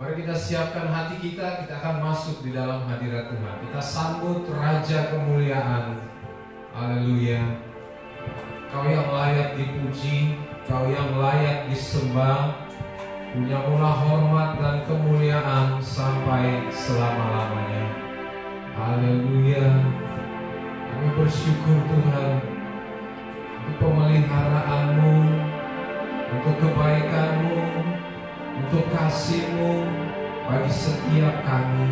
Mari kita siapkan hati kita akan masuk di dalam hadirat Tuhan. Kita sambut Raja Kemuliaan. Haleluya. Kau yang layak dipuji, Kau yang layak disembah, punya mula hormat dan kemuliaan sampai selama-lamanya. Haleluya. Kami bersyukur Tuhan untuk pemeliharaanmu, untuk kebaikanmu, untuk kasih-Mu bagi setiap kami.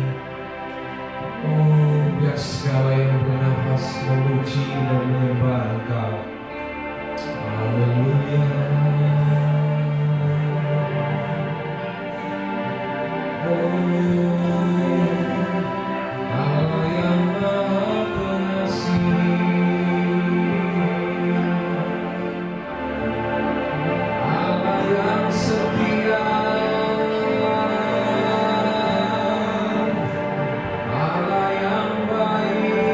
Oh, biar segala yang bernafas memuji dan menyembah Engkau. Haleluya. Allah yang Maha Pengasih, Allah yang setia, Allah yang baik.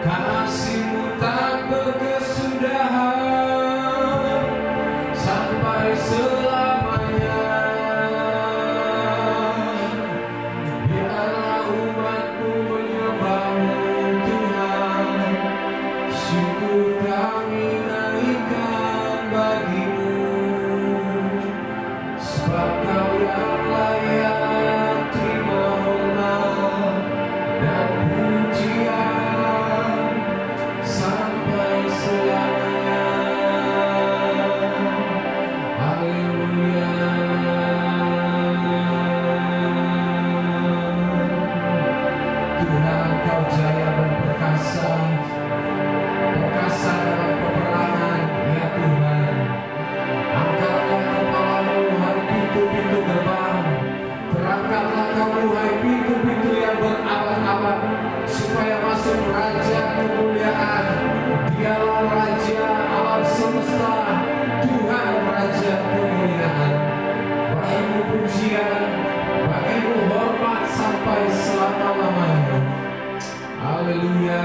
Kasih-Mu tak berkesudahan sampai selamanya. Biarlah umat-Mu menyembah-Mu Tuhan, syukur kami naikkan bagi-Mu, sebab Kau yang layak terima hormat dan pujian sampai selamanya. Haleluya. Tuhan, Kau jaya dan perkasa, perkasa dalam peperangan, ya Tuhan. Angkatlah kepala-Mu, hai pintu-pintu gerbang, terangkatlah kamu, hai pintu-pintu yang berabad-abad, supaya masuk Raja Kemuliaan. Dialah Raja alam semesta, Tuhan Raja Kemuliaan. Bagi-Mu pujian, bagi-Mu hormat sampai selama-lamanya. Haleluya.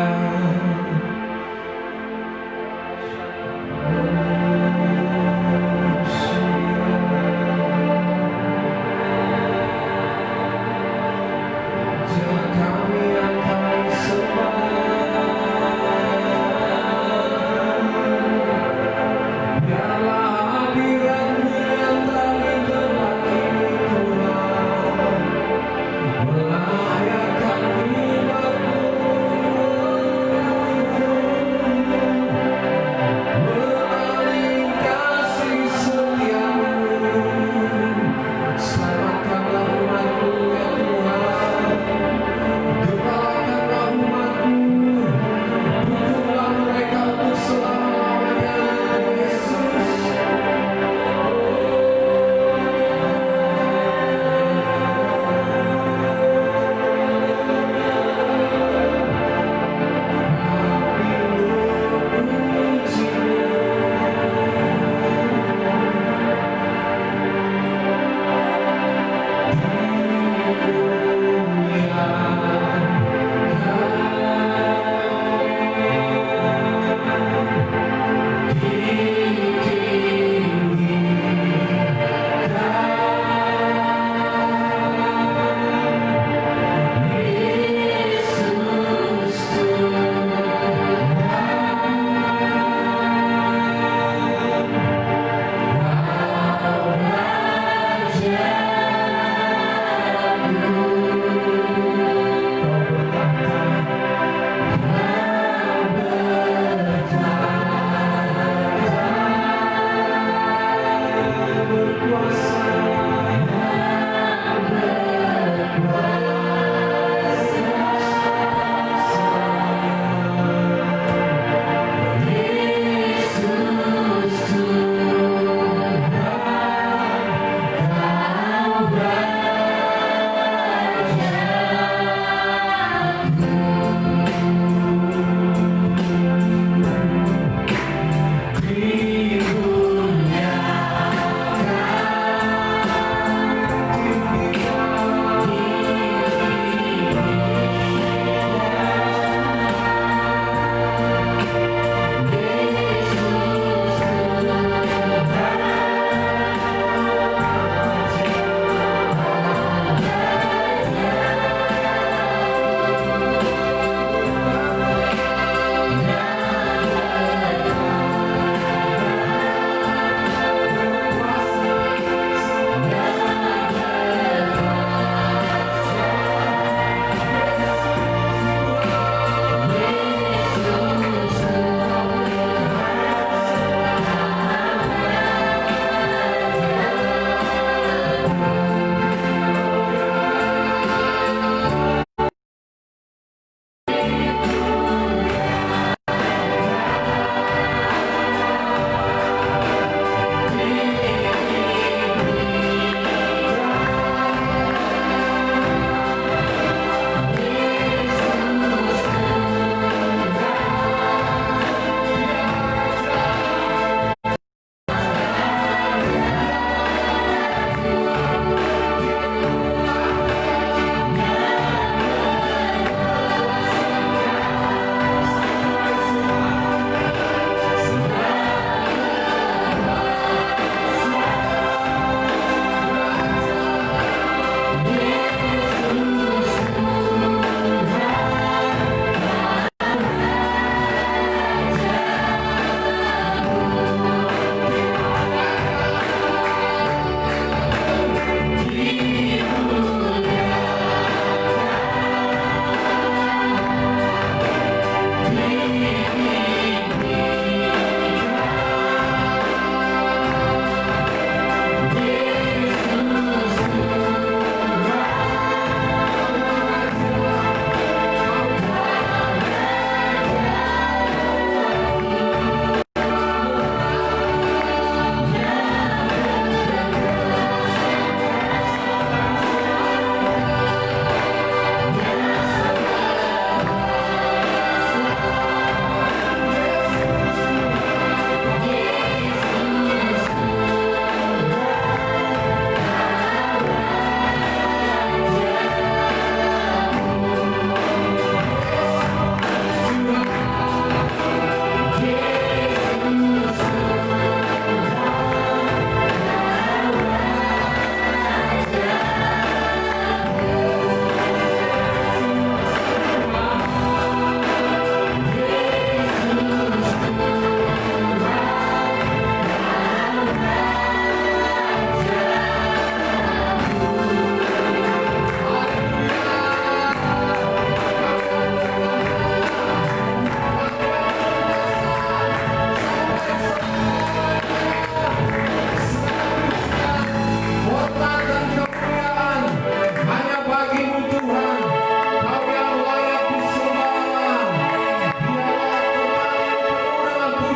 Kami yang kami sembah, biarlah hadirat-Mu yang tak ditebaki Tuhan, melayakkan khidmat-Mu.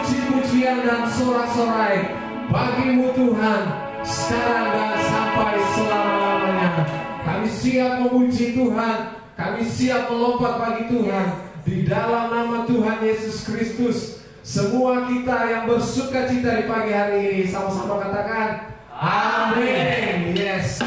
puji-pujian dan sorak-sorai bagimu Tuhan, sekarang dan sampai selama-lamanya. Kami siap memuji Tuhan, kami siap melompat bagi Tuhan. Di dalam nama Tuhan Yesus Kristus, semua kita yang bersuka cita di pagi hari ini, sama-sama katakan amin. Yes.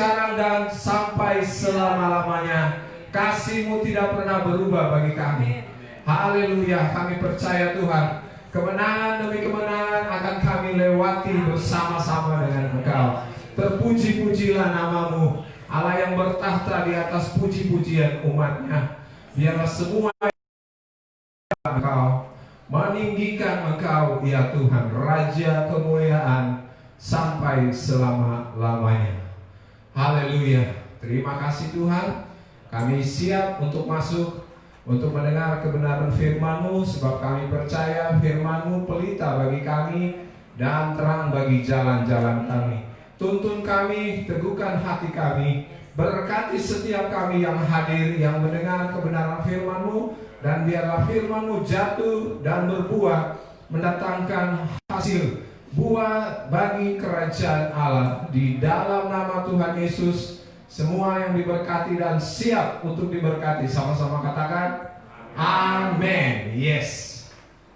sekarang dan sampai selama-lamanya. Kasih-Mu tidak pernah berubah bagi kami. Haleluya, kami percaya Tuhan, kemenangan demi kemenangan akan kami lewati bersama-sama dengan Engkau. Terpuji-pujilah nama-Mu, Allah yang bertahta di atas puji-pujian umat-Nya. Biarlah semua Engkau meninggikan Engkau, ya Tuhan, Raja kemuliaan sampai selama-lamanya. Haleluya. Terima kasih Tuhan. Kami siap untuk masuk, untuk mendengar kebenaran firman-Mu, sebab kami percaya firman-Mu pelita bagi kami dan terang bagi jalan-jalan kami. Tuntun kami, teguhkan hati kami, berkati setiap kami yang hadir, yang mendengar kebenaran firman-Mu, dan biarlah firman-Mu jatuh dan berbuah, mendatangkan hasil buah bagi kerajaan Allah. Di dalam nama Tuhan Yesus, semua yang diberkati dan siap untuk diberkati, sama-sama katakan amin. Yes.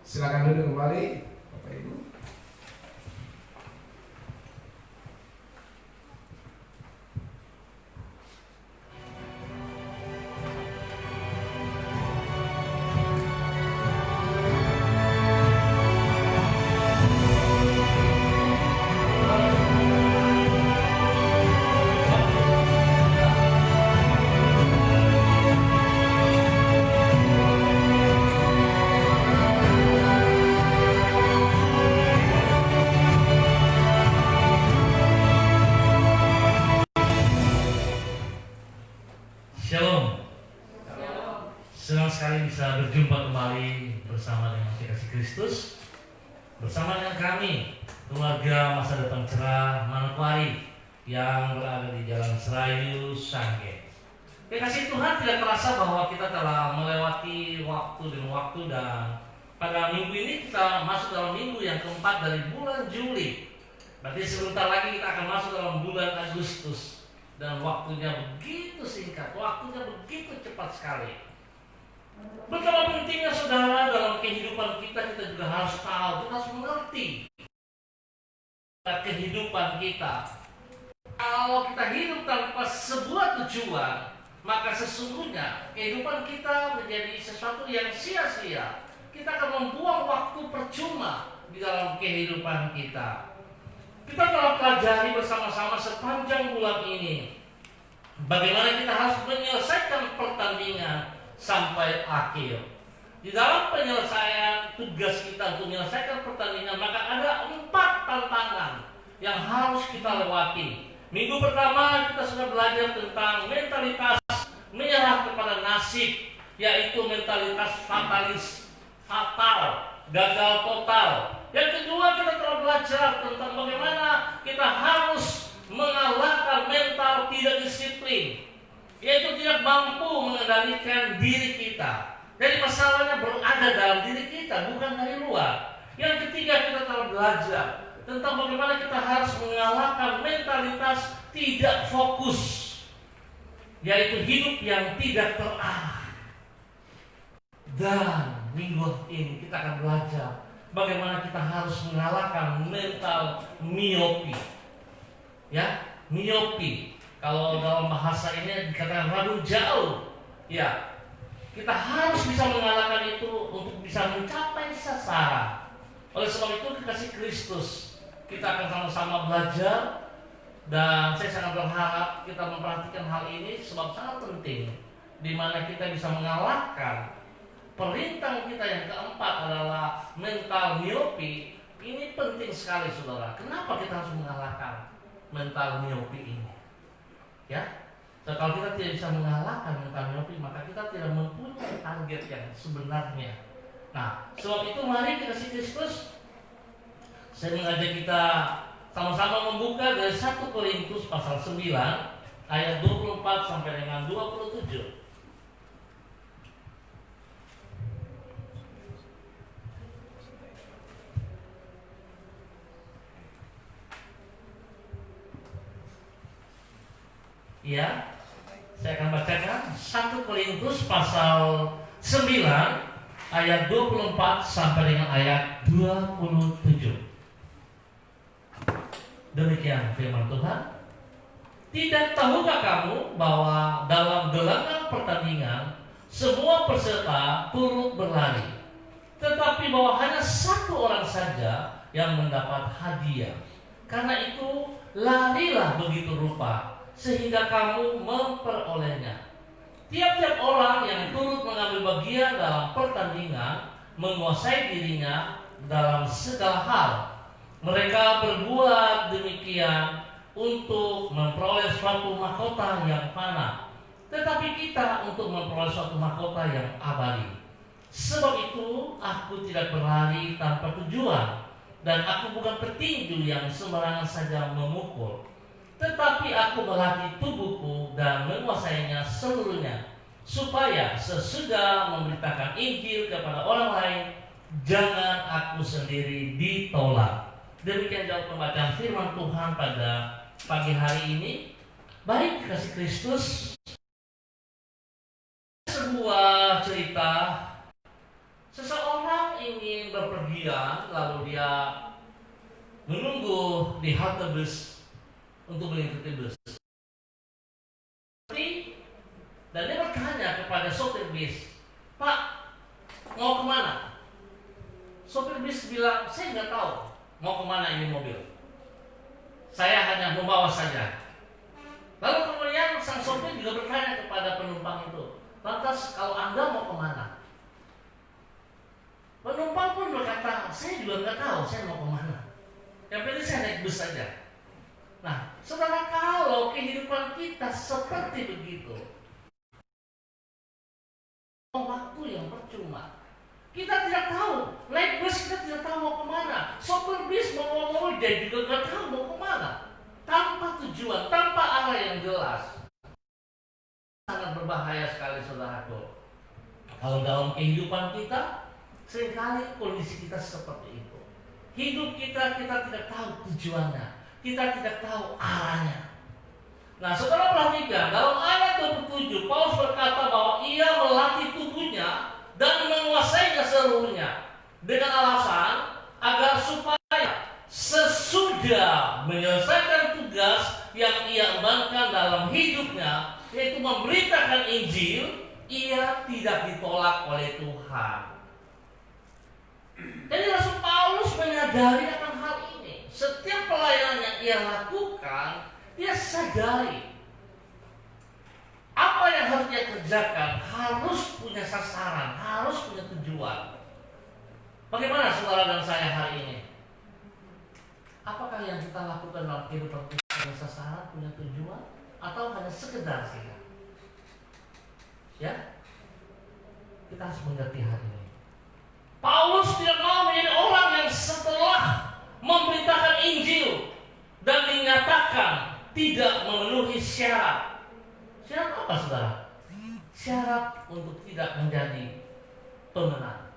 Silakan duduk kembali Bapak Ibu. Senang sekali bisa berjumpa kembali bersama dengan kasih Kristus, bersama dengan kami, keluarga Masa Depan Cerah Manokwari yang berada di Jalan Serayu, Sangge. Kasih Tuhan, tidak terasa bahwa kita telah melewati waktu demi waktu, dan pada minggu ini kita masuk dalam minggu yang keempat dari bulan Juli. Berarti sebentar lagi kita akan masuk dalam bulan Agustus, dan waktunya begitu singkat, waktunya begitu cepat sekali. Betapa pentingnya saudara dalam kehidupan kita juga harus tahu, kita harus mengerti kehidupan kita. Kalau kita hidup tanpa sebuah tujuan, maka sesungguhnya kehidupan kita menjadi sesuatu yang sia-sia. Kita akan membuang waktu percuma di dalam kehidupan kita. Kita telah pelajari bersama-sama sepanjang bulan ini bagaimana kita harus menyelesaikan pertandingan sampai akhir. Di dalam penyelesaian tugas kita untuk menyelesaikan pertandingan, maka ada 4 tantangan yang harus kita lewati. Minggu pertama kita sudah belajar tentang mentalitas menyerah kepada nasib, yaitu mentalitas fatalis, fatal, gagal total. Yang kedua, kita telah belajar tentang bagaimana kita harus mengalahkan mental tidak disiplin, yaitu tidak mampu mengendalikan diri kita. Jadi masalahnya berada dalam diri kita, bukan dari luar. Yang ketiga, kita telah belajar tentang bagaimana kita harus mengalahkan mentalitas tidak fokus, yaitu hidup yang tidak terarah. Dan minggu ini kita akan belajar bagaimana kita harus mengalahkan mental miopi. Ya, miopi. Kalau dalam bahasa ini dikatakan radu jauh. Ya, kita harus bisa mengalahkan itu untuk bisa mencapai sasaran. Oleh sebab itu, kekasih Kristus, kita akan sama-sama belajar, dan saya sangat berharap kita memperhatikan hal ini sebab sangat penting, di mana kita bisa mengalahkan perintah kita yang keempat adalah mental miopi. Ini penting sekali, saudara. Kenapa kita harus mengalahkan mental miopi ini? Ya, kalau kita tidak bisa mengalahkan mental miopi, maka kita tidak mempunyai target yang sebenarnya. Nah, sebab itu mari kasih Kristus, saya mengajak kita sama-sama membuka dari 1 Korintus pasal 9 ayat 24 sampai dengan 27. Ya, saya akan bacakan 1 Korintus pasal 9 ayat 24 sampai dengan ayat 27. Demikian firman Tuhan. Tidak tahukah kamu bahwa dalam gelanggang pertandingan semua peserta turut berlari, tetapi bahwa hanya satu orang saja yang mendapat hadiah? Karena itu larilah begitu rupa sehingga kamu memperolehnya. Tiap-tiap orang yang turut mengambil bagian dalam pertandingan menguasai dirinya dalam segala hal. Mereka berbuat demikian untuk memperoleh suatu mahkota yang fana, tetapi kita untuk memperoleh suatu mahkota yang abadi. Sebab itu aku tidak berlari tanpa tujuan, dan aku bukan petinju yang sembarangan saja memukul, tetapi aku melatih tubuhku dan menguasainya seluruhnya, supaya sesudah memberitakan Injil kepada orang lain, jangan aku sendiri ditolak. Demikian jawab pembacaan firman Tuhan pada pagi hari ini. Baik kasih Kristus, sebuah cerita seseorang ingin berpergian, lalu dia menunggu di halte bus untuk mengikuti bus. Dan dia bertanya kepada sopir bis, "Pak, mau kemana?" Sopir bis bilang, "Saya nggak tahu mau kemana ini mobil. Saya hanya membawa saja." Lalu kemudian sang sopir juga bertanya kepada penumpang itu, "Lantas kalau Anda mau kemana?" Penumpang pun berkata, "Saya juga nggak tahu saya mau kemana. Yang penting saya naik bus saja." Nah, saudara, kalau kehidupan kita seperti begitu, waktu yang percuma. Kita tidak tahu, naik bus kita tidak tahu mau kemana. Sopir bis mau ngomong, dia juga nggak tahu mau kemana. Tanpa tujuan, tanpa arah yang jelas. Sangat berbahaya sekali, saudaraku. Kalau dalam kehidupan kita, seringkali kondisi kita seperti itu. Hidup kita tidak tahu tujuannya, kita tidak tahu arahnya. Nah, saudara perhatikan, dalam ayat 27, Paulus berkata bahwa ia melatih tubuhnya dan menguasainya seluruhnya dengan alasan agar supaya sesudah menyelesaikan tugas yang ia embankan dalam hidupnya, yaitu memberitakan Injil, ia tidak ditolak oleh Tuhan. Jadi Rasul Paulus menyadari akan hal ini. Setiap pelayanan yang ia lakukan, dia sadari apa yang harus dia kerjakan harus punya sasaran, harus punya tujuan. Bagaimana saudara dan saya hari ini? Apakah yang kita lakukan dalam kehidupan kita punya sasaran, punya tujuan, atau hanya sekedar saja? Ya, kita harus mengerti hal ini. Paulus tidak mau menjadi orang yang setelah memberitakan Injil dan dinyatakan tidak memenuhi syarat. Syarat apa, saudara? Syarat untuk tidak menjadi pemenang,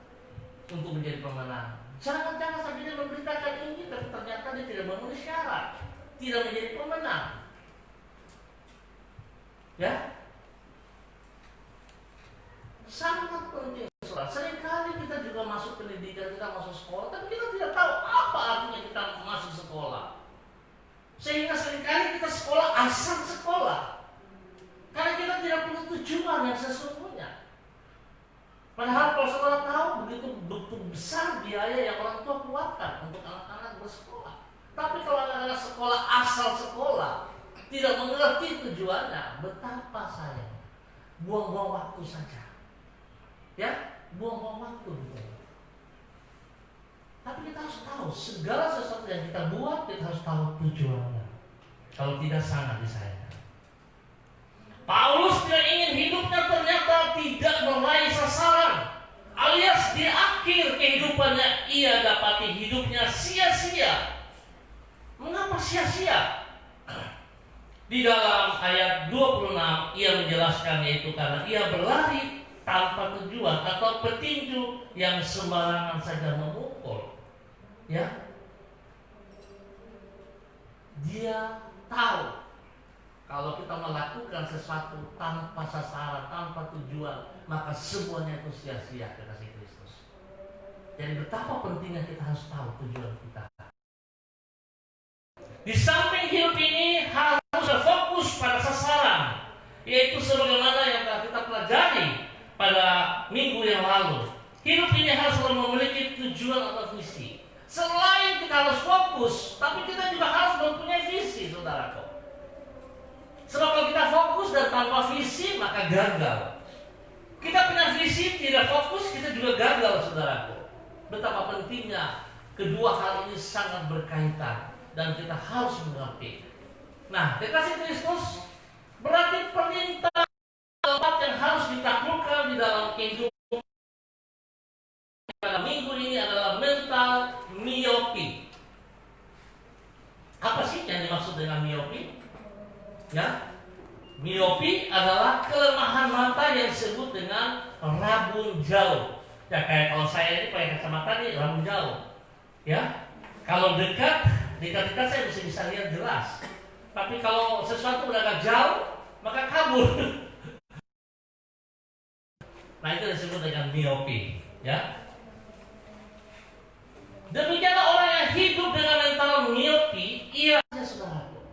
untuk menjadi pemenang. Jangan sampai dia memberitakan ini, tapi ternyata dia tidak memenuhi syarat, tidak menjadi pemenang. Ya, sangat penting, saudara. Seringkali kita juga masuk pendidikan, kita masuk sekolah, tapi kita tidak tahu apa artinya kita masuk sekolah. Sehingga seringkali kita sekolah asal sekolah, karena kita tidak punya tujuan yang sesungguhnya. Padahal kalau saudara tahu begitu besar biaya yang orang tua keluarkan untuk anak-anak bersekolah. Tapi kalau anak-anak sekolah asal sekolah, tidak mengerti tujuannya, betapa sayang. Buang-buang waktu saja. Ya, buang-buang waktu. Tapi kita harus tahu segala sesuatu yang kita buat, kita harus tahu tujuannya. Kalau tidak, sangat disayangkan. Paulus tidak ingin hidupnya ternyata tidak meraih sasaran, alias di akhir kehidupannya ia dapati hidupnya sia-sia. Mengapa sia-sia? Di dalam ayat 26 ia menjelaskan, yaitu karena ia berlari tanpa tujuan atau petinju yang sembarangan saja memukul. Ya, dia tahu kalau kita melakukan sesuatu tanpa sasaran, tanpa tujuan, maka semuanya itu sia-sia, kekasih Kristus. Jadi betapa pentingnya kita harus tahu tujuan kita. Di samping hidup ini harus fokus pada sasaran, yaitu sebagaimana yang telah kita pelajari pada minggu yang lalu. Hidup ini harus selalu memiliki tujuan atau visi. Selain kita harus fokus, tapi kita juga harus mempunyai visi, saudaraku. Sebab kalau kita fokus dan tanpa visi, maka gagal. Kita punya visi, tidak fokus, kita juga gagal, saudaraku. Betapa pentingnya kedua hal ini sangat berkaitan dan kita harus mengerti. Nah, kekasih Kristus berarti perintah keempat yang harus ditaklukkan di dalam kehidupan pada minggu ini adalah mental miopi. Apa sih yang dimaksud dengan miopi? Ya, miopi adalah kelemahan mata yang disebut dengan rabun jauh. Ya, kayak kalau saya ini pakai kacamata nih, rabun jauh. Ya, kalau dekat saya masih bisa lihat jelas. Tapi kalau sesuatu udah agak jauh, maka kabur. Nah, itu disebut dengan miopi. Ya. Demikianlah orang yang hidup dengan mental miopi, ia saudaraku.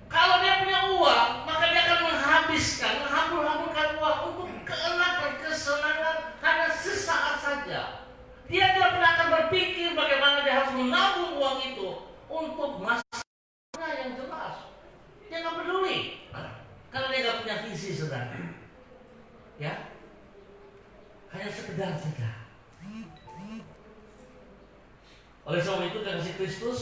Kalau dia punya uang, maka dia akan menghambur-hamburkan uang untuk keenakan, kesenangan hanya sesaat saja. Dia tidak pernah akan berpikir bagaimana dia harus menabung uang itu untuk masanya yang jelas. Dia nggak peduli karena dia nggak punya visi, saudara. Ya, hanya sekedar saja. Oleh sebab itu, kekasih Kristus,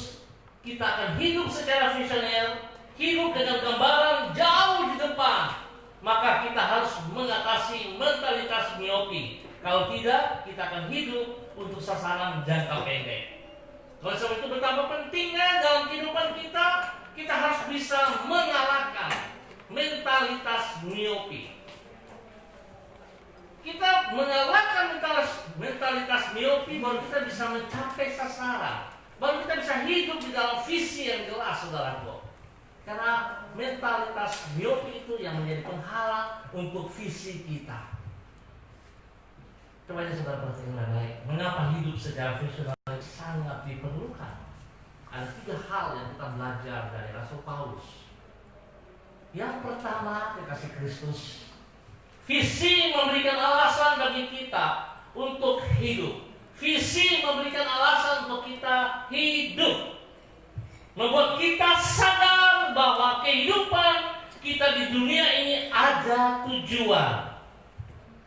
kita akan hidup secara visioner, hidup dengan gambaran jauh di depan. Maka kita harus mengatasi mentalitas miopi. Kalau tidak, kita akan hidup untuk sasaran jangka pendek. Oleh sebab itu, betapa pentingnya dalam kehidupan kita harus bisa mengalahkan mentalitas miopi. Kita mengalahkan mentalitas miopi, baru kita bisa mencapai sasaran, baru kita bisa hidup di dalam visi yang jelas, saudaraku. Karena mentalitas miopi itu yang menjadi penghalang untuk visi kita. Coba saudara perhatikan baik, mengapa hidup secara visioner sangat diperlukan? Ada 3 hal yang kita belajar dari Rasul Paulus. Yang pertama, kekasih Kristus, visi memberikan alasan bagi kita untuk hidup. Visi memberikan alasan untuk kita hidup. Membuat kita sadar bahwa kehidupan kita di dunia ini ada tujuan.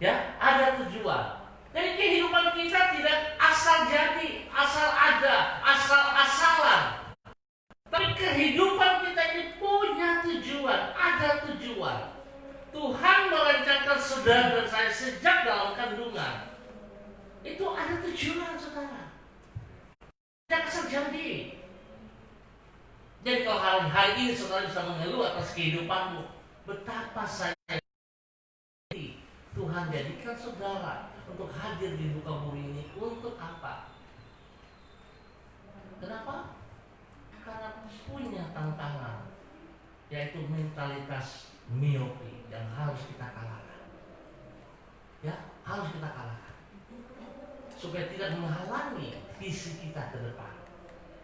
Ya, ada tujuan. Jadi kehidupan kita tidak asal jadi, asal ada, asal-asalan. Tapi kehidupan kita ini punya tujuan, ada tujuan. Tuhan merancangkan saudara dan saya sejak dalam kandungan. Itu ada tujuan, saudara. Tidak asal jadi. Jadi kalau hari ini saudara bisa mengeluh atas kehidupanmu, betapa saya Tuhan jadikan saudara untuk hadir di muka bumi ini untuk apa? Kenapa? Karena punya tantangan, yaitu mentalitas miopi yang harus kita kalahkan. Ya, harus kita kalahkan supaya tidak menghalangi visi kita ke depan.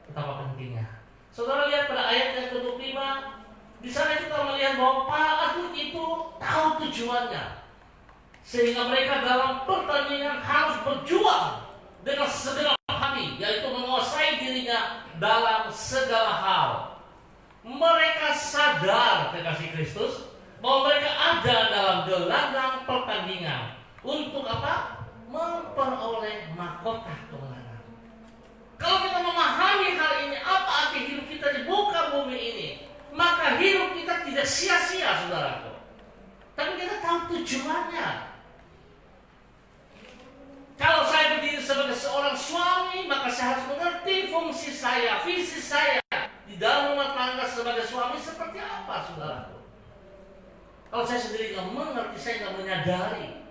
Betapa pentingnya. Saudara lihat pada ayat yang ke-25, di sana kita melihat bahwa para atlet itu tahu tujuannya, sehingga mereka dalam pertandingan harus berjuang dengan segenap hati, yaitu menguasai dirinya dalam segala hal. Mereka sadar, kekasih Kristus, bahwa mereka ada dalam gelanggang pertandingan untuk apa? Memperoleh mahkota kemenangan. Kalau kita memahami hal ini, apa arti hidup kita di muka bumi ini, maka hidup kita tidak sia-sia, saudaraku. Tapi kita tahu tujuannya. Kalau saya berdiri sebagai seorang suami, maka saya harus mengerti fungsi saya, visi saya di dalam rumah tangga sebagai suami seperti apa, saudaraku. Kalau saya sendiri nggak mengerti, saya nggak menyadari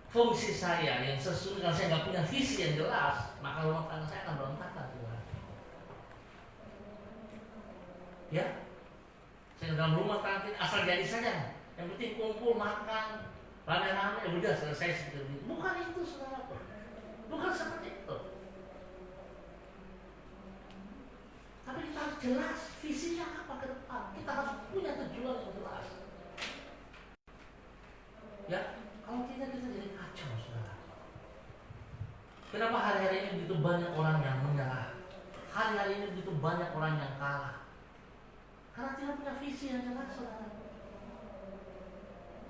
fungsi saya yang sesungguhnya, kalau saya nggak punya visi yang jelas, maka rumah tangga saya akan berantakan, saudara. Ya, saya dalam rumah tangga asal jadi saja, yang penting kumpul makan rame-rame, udah selesai seperti itu. Bukan itu, saudara. Bukan seperti itu. Tapi kita harus jelas visinya apa ke depan. Kita saudara.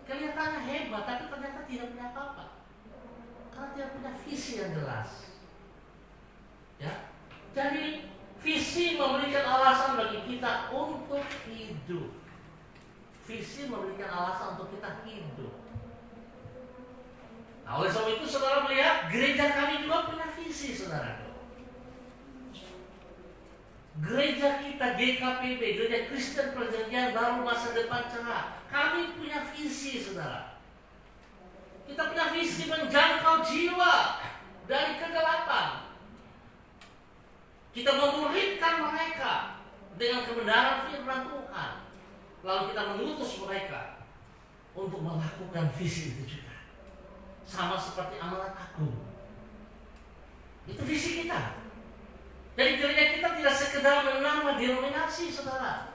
Kelihatannya hebat, tapi ternyata tidak punya apa-apa. Karena tidak punya visi yang jelas. Ya, jadi visi memberikan alasan bagi kita untuk hidup. Visi memberikan alasan untuk kita hidup. Nah, oleh sebab itu saudara melihat gereja kami juga punya visi, saudara. Gereja kita GKPB, Gereja Kristen Perjanjian Baru Masa Depan Cerah, kami punya visi, saudara. Kita punya visi menjangkau jiwa dari kegelapan. Kita memuridkan mereka dengan kebenaran firman Tuhan. Lalu kita mengutus mereka untuk melakukan visi itu juga. Sama seperti amanat agung. Itu visi kita. Jadi gereja kita tidak sekedar menambah denominasi, saudara.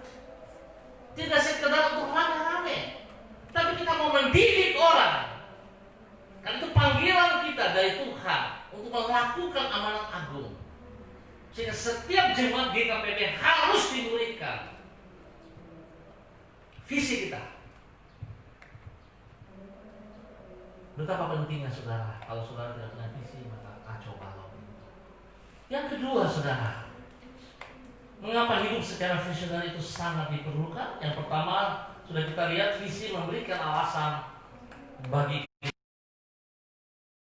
Tidak sekedar untuk rame-rame. Tapi kita mau mendidik orang. Dan itu panggilan kita dari Tuhan untuk melakukan amanat agung. Sehingga setiap jemaat GKPB harus dimuridkan. Visi kita. Betapa pentingnya, saudara. Kalau saudara tidak punya visi, maka kacau balau. Yang kedua, saudara, mengapa hidup secara visioner itu sangat diperlukan? Yang pertama, sudah kita lihat visi memberikan alasan bagi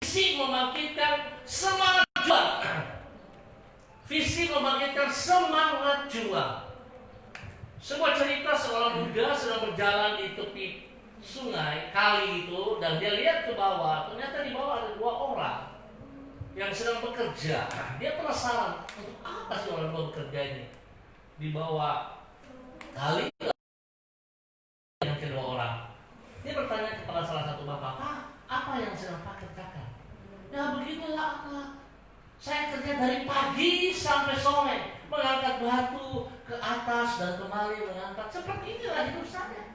visi membangkitkan semangat juang. Visi membangkitkan semangat juang. Sebuah cerita seorang muda sedang berjalan di tepi sungai, kali itu, dan dia lihat ke bawah. Ternyata di bawah ada dua orang yang sedang bekerja. Dia penasaran, untuk apa sih orang tua bekerja ini di bawah kali yang kedua orang. Dia bertanya kepada salah satu bapak, "Pak, apa yang sedang Pak kerjakan?" "Ya begitulah, Pak. Saya kerja dari pagi sampai sore, mengangkat batu ke atas dan kembali mengangkat. Seperti inilah hidup saya.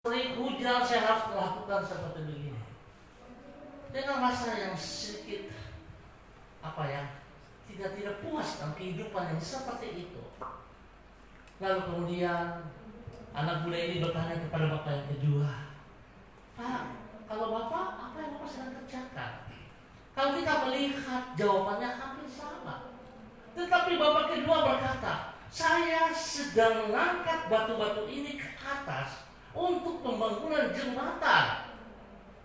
Sering hujan saya harus melakukan seperti begini." Dengan rasa yang sedikit tidak puas dengan kehidupan yang seperti itu. Lalu kemudian anak muda ini bertanya kepada bapak yang kedua, "Pak, kalau bapak, apa yang bapak sedang kerjakan?" Kalau kita melihat jawabannya hampir sama. Tetapi bapak kedua berkata, "Saya sedang mengangkat batu-batu ini ke atas untuk pembangunan jembatan.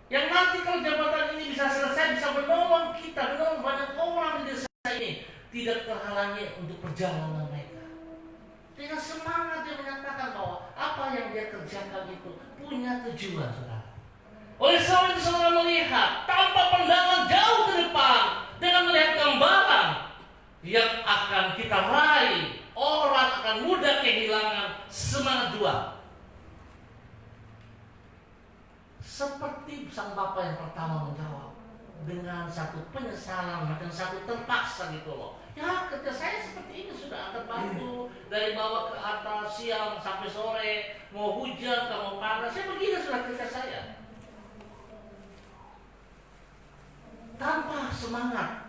Yang nanti kalau jembatan ini bisa selesai, bisa menolong kita, menolong banyak orang di desa ini, tidak terhalangi untuk perjalanan mereka." Dengan semangat dia menyatakan bahwa apa yang dia kerjakan itu punya tujuan, saudara. Oleh sebab itu saudara melihat tanpa pandangan jauh ke depan, dengan melihat gambaran yang akan kita raih, orang akan mudah kehilangan semangat juang. Seperti sang bapak yang pertama menjawab dengan satu penyesalan, macam satu terpaksa gitu loh. "Ya, kerja saya seperti ini, sudah angkat batu dari bawah ke atas, siang sampai sore, mau hujan, mau panas, saya begini sudah kerja saya." Tanpa semangat.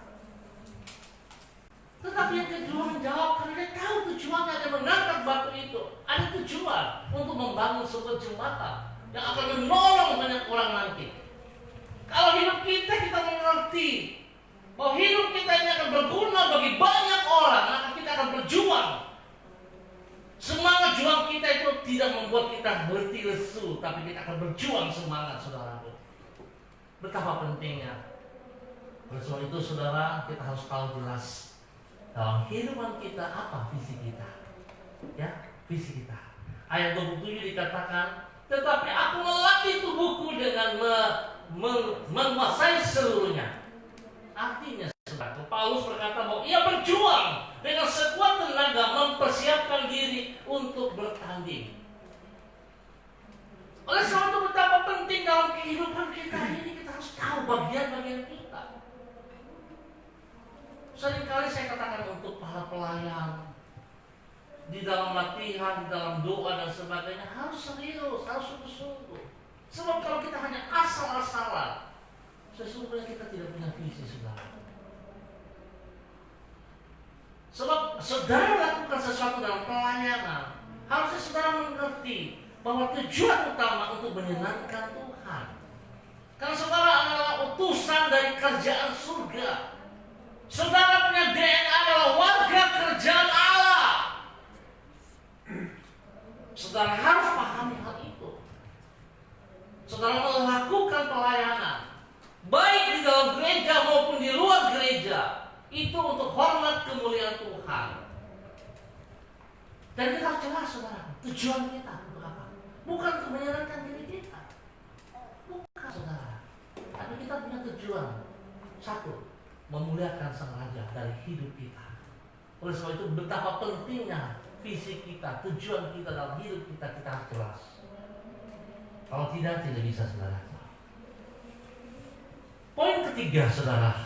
Tetapi yang kedua menjawab karena dia tahu tujuannya, dia mengangkat batu itu. Ada tujuan untuk membangun sebuah jembatan yang akan menolong banyak orang nanti. Kalau hidup kita mengerti bahwa hidup kita ini akan berguna bagi banyak orang, maka kita akan berjuang. Semangat juang kita itu tidak membuat kita letih lesu, tapi kita akan berjuang semangat, saudaraku. Betapa pentingnya. Oleh sebab itu, saudara, kita harus tahu jelas dalam kehidupan kita apa visi kita. Ya, visi kita. Ayat 27 dikatakan, "Tetapi aku melatih tubuhku dengan menguasai seluruhnya." Artinya, saudara, Paulus berkata bahwa ia berjuang dengan sekuat tenaga mempersiapkan diri untuk bertanding. Oleh sebab itu betapa penting dalam kehidupan kita ini kita harus tahu bagian-bagian kita. Seringkali saya katakan untuk para pelayan di dalam latihan, di dalam doa dan sebagainya harus serius, harus sungguh-sungguh. Sebab kalau kita hanya asal-asalan, sesungguhnya kita tidak punya visi, saudara. Sebab saudara lakukan sesuatu dalam pelayanan, Harusnya saudara mengerti bahwa tujuan utama untuk menyenangkan Tuhan. Karena saudara adalah utusan dari kerajaan surga. Saudara punya DNA adalah warga kerajaan Allah. Saudara harus pahami hal itu. Saudara melakukan pelayanan, baik di dalam gereja maupun di luar gereja, itu untuk hormat kemuliaan Tuhan. Dan kita harus jelas, saudara, tujuan kita untuk apa? Bukan untuk menyenangkan diri kita. Bukan, saudara. Tapi kita punya tujuan. Satu, memuliakan Sang Raja dari hidup kita. Oleh sebab itu betapa pentingnya visi kita, tujuan kita dalam hidup kita harus jelas. Kalau tidak bisa, saudara. Poin ketiga, saudara,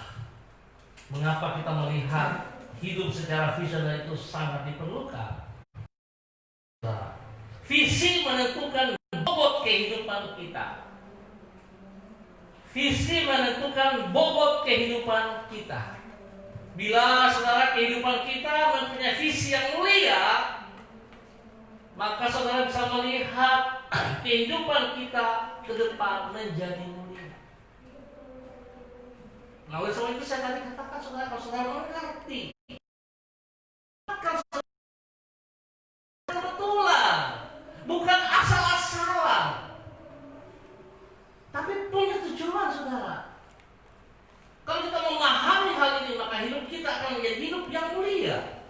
mengapa kita melihat hidup secara visioner itu sangat diperlukan? Saudara, visi menentukan bobot kehidupan kita. Visi menentukan bobot kehidupan kita. Bila saudara kehidupan kita mempunyai visi yang mulia, maka saudara bisa melihat kehidupan kita ke depan menjadi mulia. Nah, oleh sebab itu saya tadi katakan, saudara, kalau saudara mengerti, maka saudara kebetulan, bukan asal-asalan, tapi punya tujuan, saudara. Kalau kita memahami hal ini, maka hidup kita akan menjadi hidup yang mulia.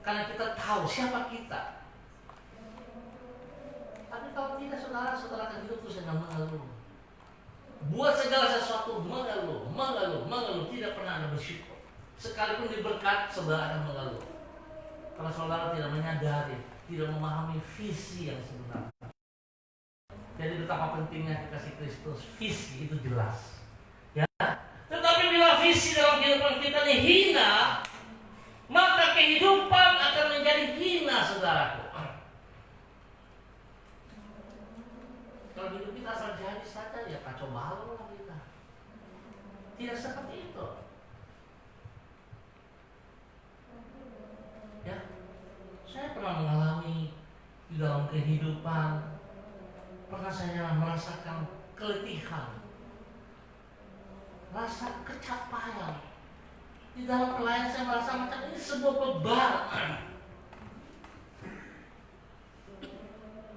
Karena kita tahu siapa kita. Tapi kalau tidak, saudara akan hidup terus dengan mengeluh. Buat segala sesuatu mengeluh, tidak pernah ada bersyukur. Sekalipun diberkat, saudara akan mengeluh. Kalau saudara tidak menyadari, tidak memahami visi yang sebenarnya. Jadi betapa pentingnya kasih Kristus, visi itu jelas. Ya. Tetapi bila visi dalam kehidupan kita ini hina, maka kehidupan akan menjadi hina, saudaraku. Kalau hidup kita asal jadi saja, ya kacau balau lah kita. Tidak seperti itu. Ya, saya pernah mengalami di dalam kehidupan, pernah saya merasakan keletihan, rasa kecapaian. Di dalam pelayanan saya merasa macam ini sebuah beban.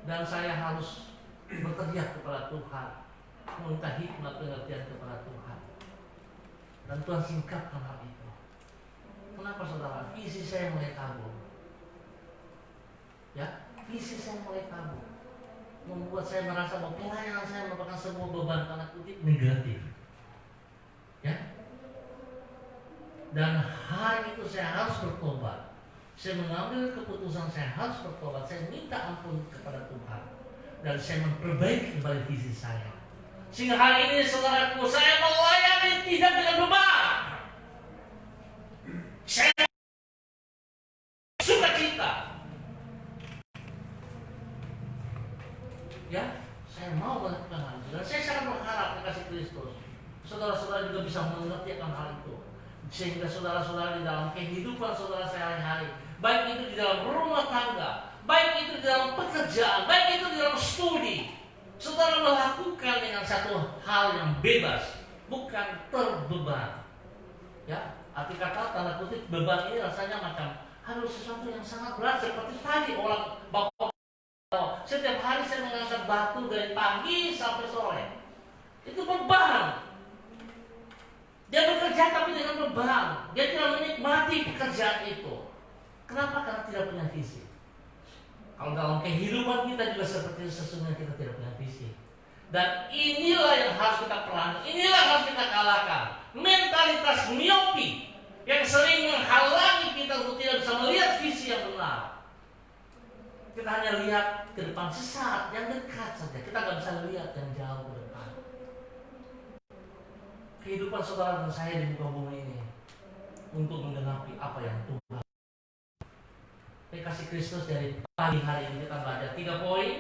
Dan saya harus berteriak kepada Tuhan, meminta hikmat pengertian kepada Tuhan. Dan Tuhan singkapkan hal itu. Kenapa, saudara? Visi saya mulai kabur. Ya, visi saya mulai kabur. Membuat saya merasa bahwa pelayanan saya merupakan sebuah beban, tanda kutip, negatif. Ya. Dan hari itu saya harus bertobat. Saya mengambil keputusan saya harus bertobat. Saya minta ampun kepada Tuhan. Dan saya memperbaiki kembali visi saya. Sehingga hari ini, saudaraku, saya melayani tidak dengan beban. Saya sukacita. Ya, saya mau melakukan hal itu. Dan saya sangat berharap kasih Kristus, saudara-saudara juga bisa mengerti akan hal itu. Sehingga saudara-saudara di dalam kehidupan saudara sehari-hari, baik itu di dalam rumah tangga, baik itu di dalam pekerjaan, baik itu di dalam studi, saudara melakukan dengan satu hal yang bebas, bukan terbeban. Ya, arti kata tanda kutip beban ini rasanya macam harus sesuatu yang sangat berat, seperti tadi orang bapak setiap hari saya mengangkat batu dari pagi sampai sore. Itu beban. Dia bekerja tapi dengan beban. Dia tidak menikmati pekerjaan itu. Kenapa? Karena tidak punya visi. Kalau dalam kehidupan kita juga seperti itu, sesungguhnya kita tidak punya visi. Dan inilah yang harus kita perangi, inilah yang harus kita kalahkan. Mentalitas miopi yang sering menghalangi kita untuk tidak bisa melihat visi yang benar. Kita hanya lihat ke depan sesaat, yang dekat saja. Kita nggak bisa lihat yang jauh ke depan. Kehidupan saudara dan saya di muka bumi ini untuk menggenapi apa yang Tuhan. Kasih Kristus dari pagi hari ini kita baca 3 poin.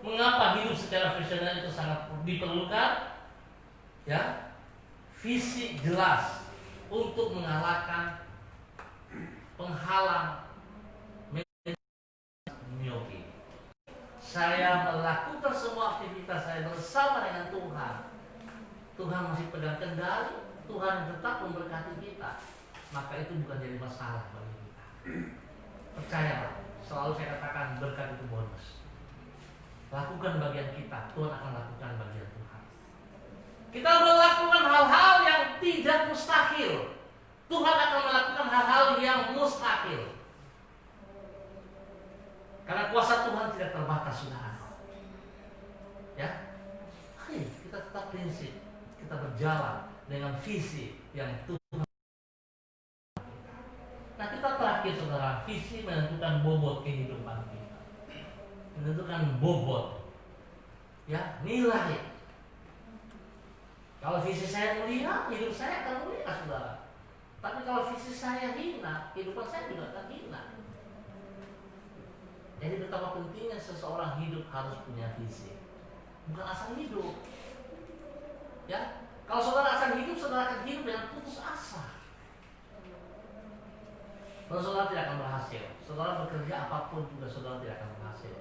Mengapa hidup secara visioner itu sangat diperlukan? Ya, visi jelas untuk mengalahkan penghalang miopi. saya melakukan semua aktivitas saya bersama dengan Tuhan, Tuhan masih pegang kendali, Tuhan tetap memberkati kita, maka itu bukan jadi masalah bagi kita. Percayalah, selalu saya katakan berkat itu bonus. Lakukan bagian kita, Tuhan akan lakukan bagian Tuhan. Kita melakukan hal-hal yang tidak mustahil, Tuhan akan melakukan hal-hal yang mustahil. Karena kuasa Tuhan tidak terbatas, saudara. Ya, ayo kita tetap prinsip, kita berjalan dengan visi yang Tuhan. Nah, kita terakhir, saudara, visi menentukan bobot kehidupan kita, menentukan bobot, ya, nilai. Kalau visi saya mulia, hidup saya akan mulia, saudara. Tapi kalau visi saya hina, kehidupan saya juga akan hina. Jadi betapa pentingnya seseorang hidup harus punya visi, bukan asal hidup. Ya, kalau saudara asal hidup, saudara akan hidup dengan putus asa. Saudara tidak akan berhasil. Saudara bekerja apapun juga saudara tidak akan berhasil,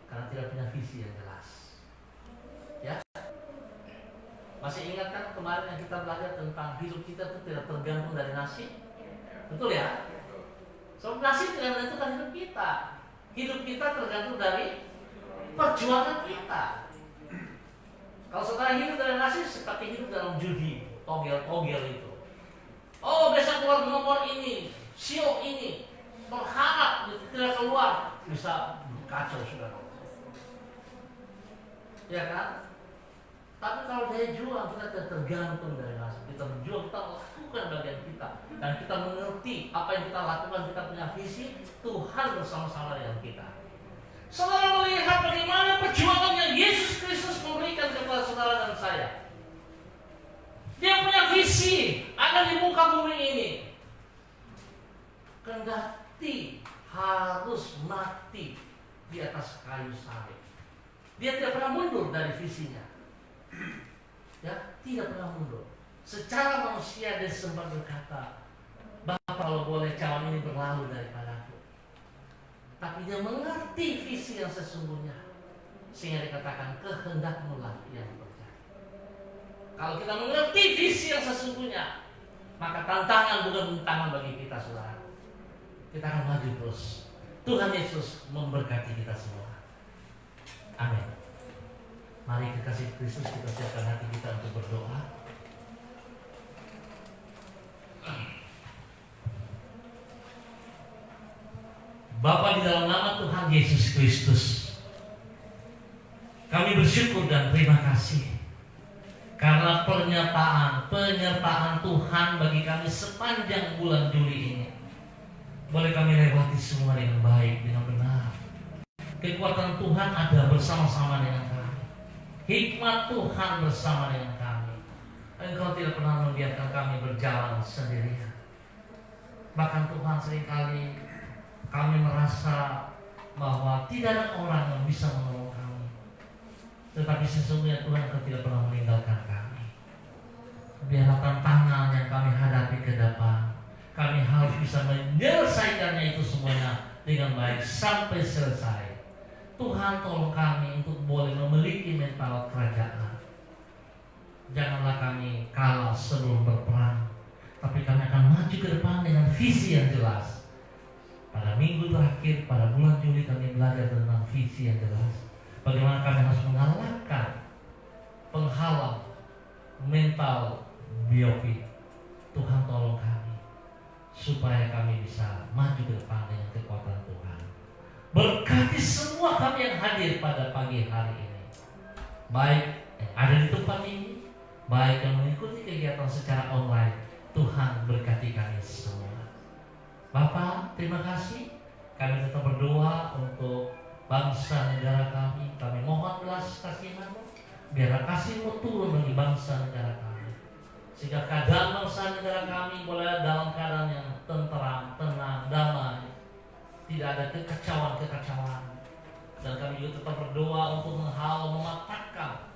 karena tidak punya visi yang jelas. Ya, masih ingat kan kemarin yang kita belajar tentang hidup kita itu tidak tergantung dari nasib, betul ya? So, nasib tidak menentukan hidup kita. Hidup kita tergantung dari perjuangan kita. Kalau saudara hidup dari nasib seperti hidup dalam judi, togel-togel itu. Oh, besok keluar nomor ini, sio ini, berharap tidak keluar, bisa kacau, saudara. Ya kan? Tapi kalau dia jual, kita tidak tergantung dari nasib. Kita berjuang, kita lakukan bagian kita, dan kita mengerti apa yang kita lakukan. Kita punya visi, Tuhan bersama-sama dengan kita. Saudara melihat bagaimana perjuangan yang Yesus Kristus memberikan kepada saudara dan saya. Dia punya visi, ada di muka bumi ini. Kendati harus mati di atas kayu salib, dia tidak pernah mundur dari visinya. Ya, tidak pernah mundur. Secara manusia dia sempat berkata, Bapak kalau boleh cawan ini berlalu daripadaku. Tapi dia mengerti visi yang sesungguhnya, sehingga dikatakan kehendakmu lah yang terjadi. Kalau kita mengerti visi yang sesungguhnya, maka tantangan bukan tantangan bagi kita, saudara. Kita akan maju terus. Tuhan Yesus memberkati kita semua. Amin. Mari kekasih Kristus, kita siapkan hati kita untuk berdoa. Bapa, di dalam nama Tuhan Yesus Kristus, kami bersyukur dan terima kasih karena penyertaan Tuhan bagi kami sepanjang bulan Juli ini. Boleh kami lewati semua dengan baik, dengan benar. Kekuatan Tuhan ada bersama-sama dengan kami. Hikmat Tuhan bersama dengan kami. Engkau tidak pernah membiarkan kami berjalan sendirian. Bahkan Tuhan, seringkali kami merasa bahwa tidak ada orang yang bisa menolong kami. Tetapi sesungguhnya Tuhan, Engkau tidak pernah meninggalkan kami. Biarlah tantangan yang kami hadapi ke depan, kami harus bisa menyelesaikannya itu semuanya dengan baik sampai selesai. Tuhan, tolong kami untuk boleh memiliki mental kerajaan. Janganlah kami kalah sebelum berperang, tapi kami akan maju ke depan dengan visi yang jelas. Pada minggu terakhir, pada bulan Juli, kami belajar tentang visi yang jelas. Bagaimana kami harus mengalahkan penghalang mental biopi. Tuhan, tolong kami supaya kami bisa maju ke depan dengan kekuatan Tuhan. Berkati semua kami yang hadir pada pagi hari ini, baik yang ada di tempat ini, baik yang mengikuti kegiatan secara online. Tuhan, berkati kami semua. Bapa, terima kasih. Kami tetap berdoa untuk bangsa negara kami. Kami mohon belas kasihan-Mu, biarlah kasih-Mu turun bagi bangsa negara kami, sehingga keadaan bangsa negara kami boleh dalam keadaan yang tenteram, tenang, damai. Tidak ada kekacauan. Dan kami juga tetap berdoa untuk mematahkan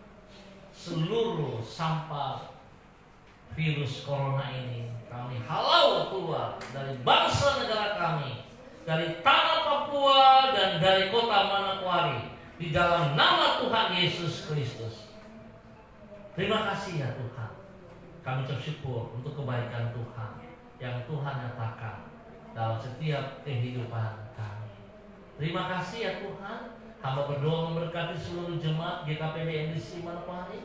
seluruh sampah virus corona ini. Kami halau keluar dari bangsa negara kami, dari tanah Papua dan dari kota Manokwari, di dalam nama Tuhan Yesus Kristus. Terima kasih ya Tuhan. Kami bersyukur untuk kebaikan Tuhan yang Tuhan nyatakan dalam setiap kehidupan kami. Terima kasih ya Tuhan. Hamba berdoa memberkati seluruh jemaat GKPB NDC Manokwari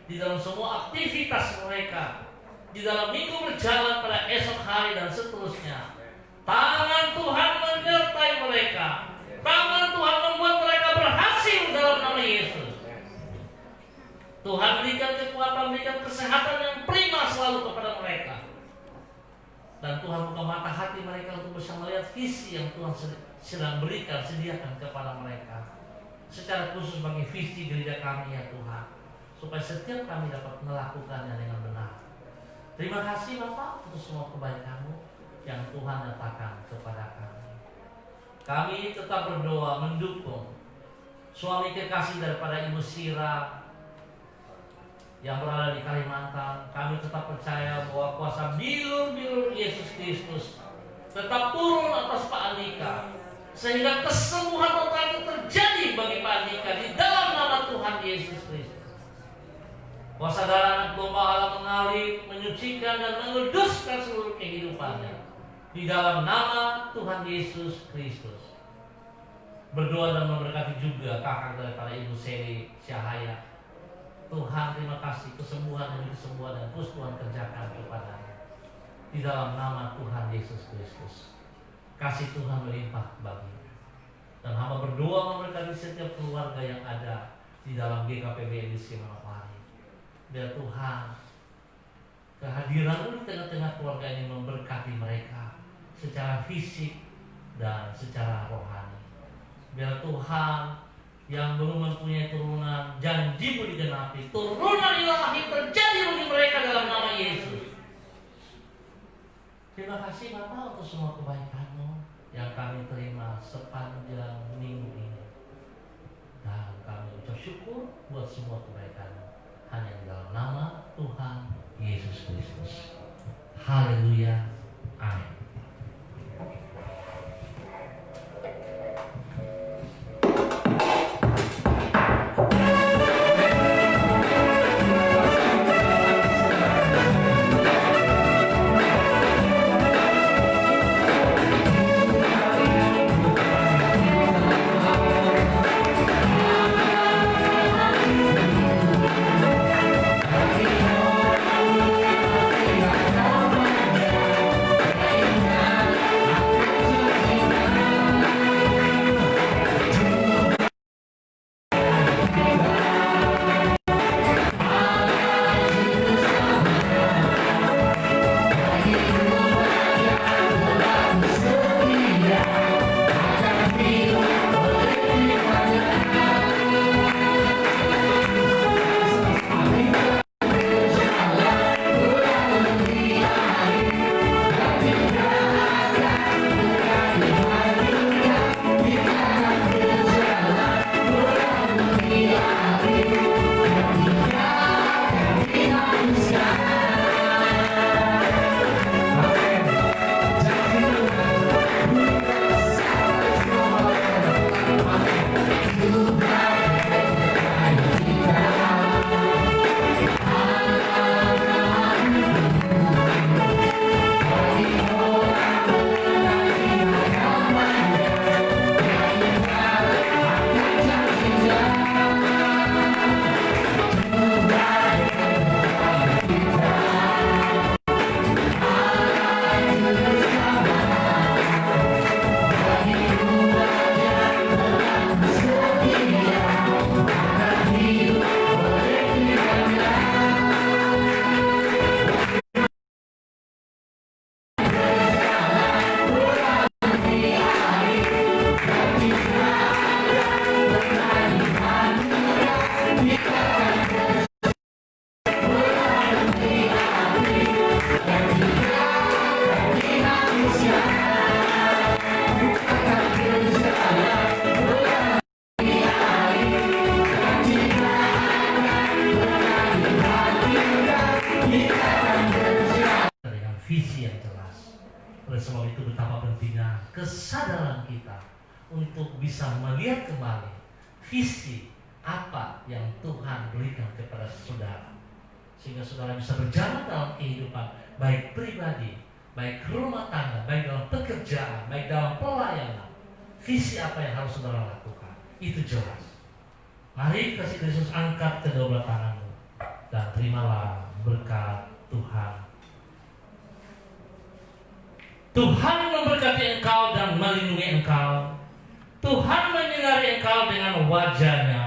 di dalam semua aktivitas mereka, di dalam minggu berjalan pada esok hari dan seterusnya. Tangan Tuhan menyertai mereka. Tangan Tuhan membuat mereka berhasil dalam nama Yesus. Tuhan berikan kekuatan, berikan kesehatan yang prima selalu kepada mereka. Dan Tuhan buka mata hati mereka untuk bisa melihat visi yang Tuhan sedang berikan, sediakan kepada mereka. Secara khusus bagi visi gereja kami ya Tuhan, supaya setiap kami dapat melakukannya dengan benar. Terima kasih Bapak untuk semua kebaikan-Mu yang Tuhan nyatakan kepada kami. Kami tetap berdoa mendukung suami kekasih daripada Ibu Sira yang berada di Kalimantan. Kami tetap percaya bahwa kuasa bilur-bilur Yesus Kristus tetap turun atas Pak Andika, sehingga kesembuhan total itu terjadi bagi Pak Andika di dalam nama Tuhan Yesus Kristus. Kuasa darah anak domba Allah mengalir, menyucikan dan menguduskan seluruh kehidupannya di dalam nama Tuhan Yesus Kristus. Berdoa dan memberkati juga kakak daripada Ibu Seri Syahaya. Tuhan, terima kasih kesembuhan demi kesembuhan dan terus Tuhan kerjakan kepadanya di dalam nama Tuhan Yesus Kristus. Kasih Tuhan melimpah baginya. Dan hamba berdoa memberkati setiap keluarga yang ada di dalam GKPB NDC Manokwari. Biar Tuhan, kehadiran-Mu di tengah-tengah keluarga ini memberkati mereka secara fisik dan secara rohani. Biar Tuhan yang belum mempunyai turunan, janji-Mu digenapi, turunan ilahi terjadi bagi mereka dalam nama Yesus. Terima kasih Bapak untuk semua kebaikan-Mu yang kami terima sepanjang minggu ini. Dan kami ucap syukur buat semua kebaikan-Mu hanya di dalam nama Tuhan Yesus Kristus. Haleluya. Amin. Oleh sebab itu betapa pentingnya kesadaran kita untuk bisa melihat kembali visi apa yang Tuhan berikan kepada saudara, sehingga saudara bisa berjalan dalam kehidupan baik pribadi, baik rumah tangga, baik dalam pekerjaan, baik dalam pelayanan. Visi apa yang harus saudara lakukan itu jelas. Mari kasih Kristus, angkat kedua belah tanganmu dan terimalah berkat Tuhan. Tuhan memberkati engkau dan melindungi engkau. Tuhan menyinari engkau dengan wajah-Nya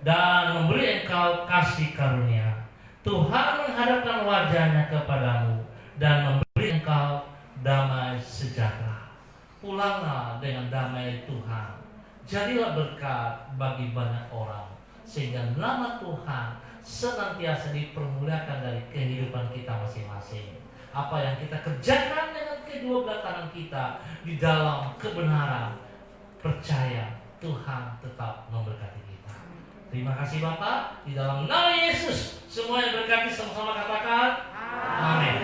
dan memberi engkau kasih karunia. Tuhan menghadapkan wajah-Nya kepadamu dan memberi engkau damai sejahtera. Pulanglah dengan damai Tuhan. Jadilah berkat bagi banyak orang, sehingga nama Tuhan senantiasa dipermuliakan dari kehidupan kita masing-masing. Apa yang kita kerjakan dengan kedua belah tangan kita di dalam kebenaran, percaya Tuhan tetap memberkati kita. Terima kasih Bapak, di dalam nama Yesus semua yang berkati sama-sama katakan amin.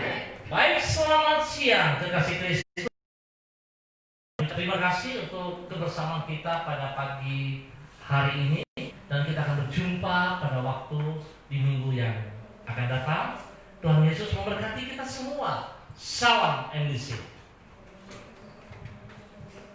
Baik, selamat siang kekasih Kristus. Terima kasih untuk kebersamaan kita pada pagi hari ini, dan kita akan berjumpa pada waktu di minggu yang akan datang. Tuhan Yesus memberkati kita semua. Salam NDC.